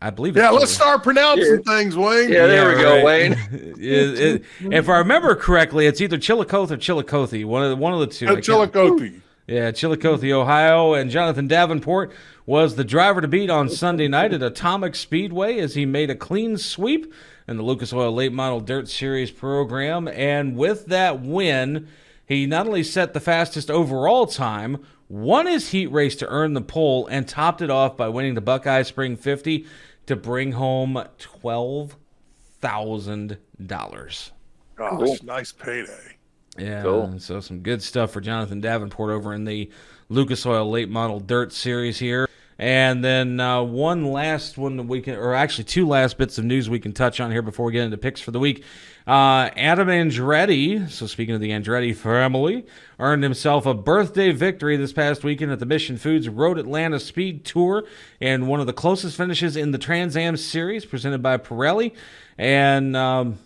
I believe. Yeah, let's start pronouncing things, Wayne. Yeah, there we go, Wayne. If I remember correctly, it's either Chillicothe or Chillicothe, one of the two. Chillicothe. Yeah, Chillicothe, Ohio, and Jonathan Davenport was the driver to beat on Sunday night at Atomic Speedway as he made a clean sweep in the Lucas Oil Late Model Dirt Series program. And with that win, he not only set the fastest overall time, won his heat race to earn the pole, and topped it off by winning the Buckeye Spring 50 to bring home $12,000. Gosh, Cool. nice payday. Yeah, Cool. So some good stuff for Jonathan Davenport over in the Lucas Oil Late Model Dirt Series here. And then one last one that we can, or actually two last bits of news we can touch on here before we get into picks for the week. Adam Andretti, so speaking of the Andretti family, earned himself a birthday victory this past weekend at the Mission Foods Road Atlanta Speed Tour and one of the closest finishes in the Trans Am Series presented by Pirelli. And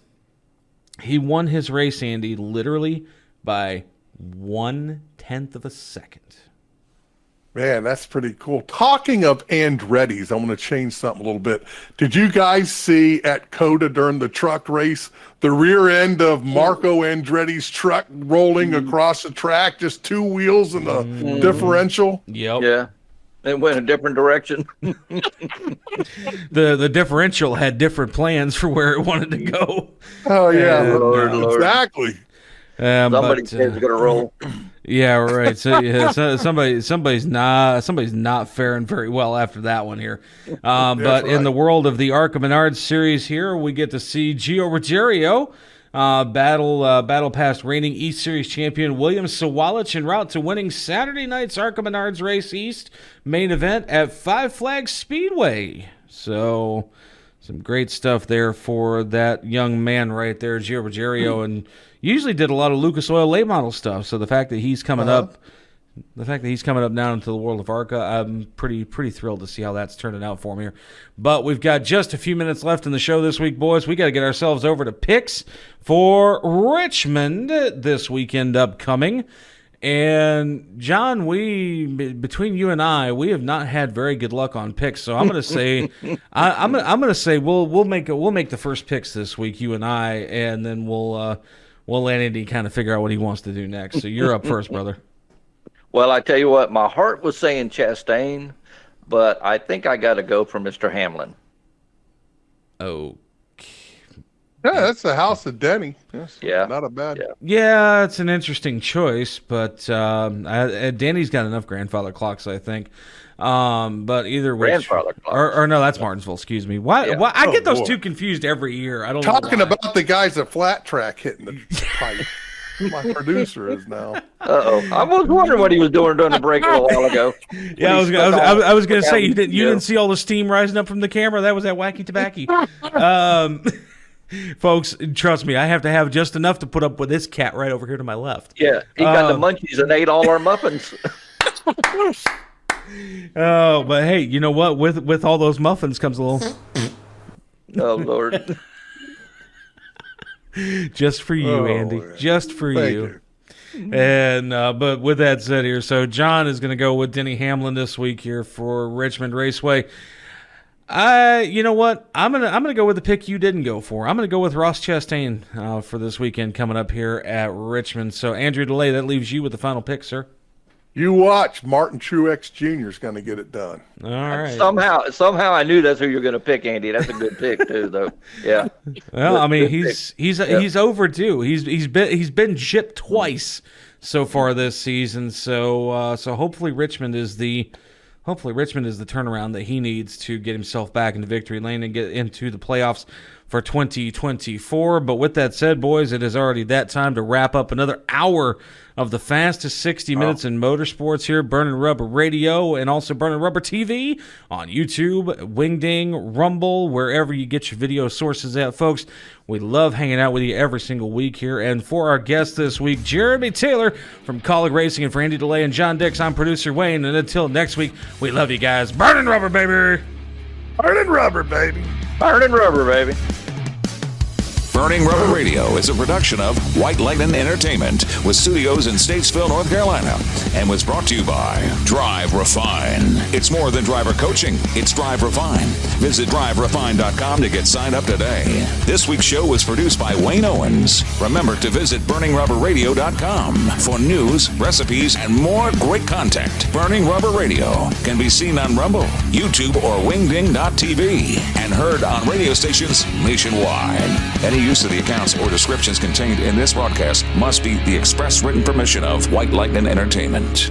he won his race, Andy, literally by 1/10 of a second. Man, that's pretty cool. Talking of Andretti's, I want to change something a little bit. Did you guys see at COTA during the truck race, the rear end of Marco Andretti's truck rolling across the track, just two wheels and a differential? Yep. Yeah. It went a different direction. The differential had different plans for where it wanted to go. Oh, yeah. Lord. Exactly. Somebody's head's going to roll. Yeah, right. So, yeah, somebody's not faring very well after that one here. But in the world of the Arca Menard series here, we get to see Gio Ruggiero battle past reigning East Series champion William Sawalich en route to winning Saturday night's ARCA Menards Race East main event at Five Flags Speedway. So some great stuff there for that young man right there, Gio Rogerio, and usually did a lot of Lucas Oil late model stuff. So the fact that he's coming up now into the world of ARCA, I'm pretty thrilled to see how that's turning out for him here. But we've got just a few minutes left in the show this week, boys. We got to get ourselves over to picks for Richmond this weekend upcoming. And John, between you and I, we have not had very good luck on picks. So I'm going to say, I'm going to say we'll make the first picks this week, you and I, and then we'll let Andy kind of figure out what he wants to do next. So you're up first, brother. Well, I tell you what, my heart was saying Chastain, but I think I got to go for Mr. Hamlin. Oh. Yeah, that's the house of Denny. Yeah. Not a bad. Yeah, it's an interesting choice, but Danny's got enough grandfather clocks, I think. But either which, grandfather clocks. or no, that's Martinsville. Excuse me. Why I get those two confused every year. I don't Talking know why. about the guys at Flat Track hitting the pipe. My producer is now. I was wondering what he was doing during the break a little while ago. Yeah, I was going to say you didn't see all the steam rising up from the camera. That was that wacky tobacco. Folks, trust me, I have to have just enough to put up with this cat right over here to my left. Yeah, he got the munchies and ate all our muffins. Oh, but hey, you know what? With all those muffins comes a little. Oh Lord. Just for you, Andy. Man. Just for you. And but with that said here, so John is going to go with Denny Hamlin this week here for Richmond Raceway. You know what? I'm gonna go with the pick you didn't go for. I'm gonna go with Ross Chastain for this weekend coming up here at Richmond. So Andrew DeLay, that leaves you with the final pick, sir. You watch. Martin Truex Jr. is going to get it done. All right. Somehow I knew that's who you're going to pick, Andy. That's a good pick too, though. Yeah. Well, I mean, he's overdue. He's been shipped twice so far this season. So hopefully Richmond is the turnaround that he needs to get himself back into victory lane and get into the playoffs for 2024. But with that said, boys, it is already that time to wrap up another hour of the fastest 60 minutes in motorsports here, Burning Rubber Radio and also Burning Rubber TV on YouTube, Wingding, Rumble, wherever you get your video sources at, folks. We love hanging out with you every single week here. And for our guest this week, Jeremy Taylor from Kaulig Racing, and for Andy DeLay and John Dix, I'm producer Wayne. And until next week, we love you guys. Burning Rubber, baby! Burning Rubber, baby! Burning Rubber, baby! Burning Rubber Radio is a production of White Lightning Entertainment with studios in Statesville, North Carolina, and was brought to you by Drive Refine. It's more than driver coaching, it's Drive Refine. Visit driverefine.com to get signed up today. This week's show was produced by Wayne Owens. Remember to visit burningrubberradio.com for news, recipes, and more great content. Burning Rubber Radio can be seen on Rumble, YouTube, or wingding.tv and heard on radio stations nationwide. Any use of the accounts or descriptions contained in this broadcast must be the express written permission of White Lightning Entertainment.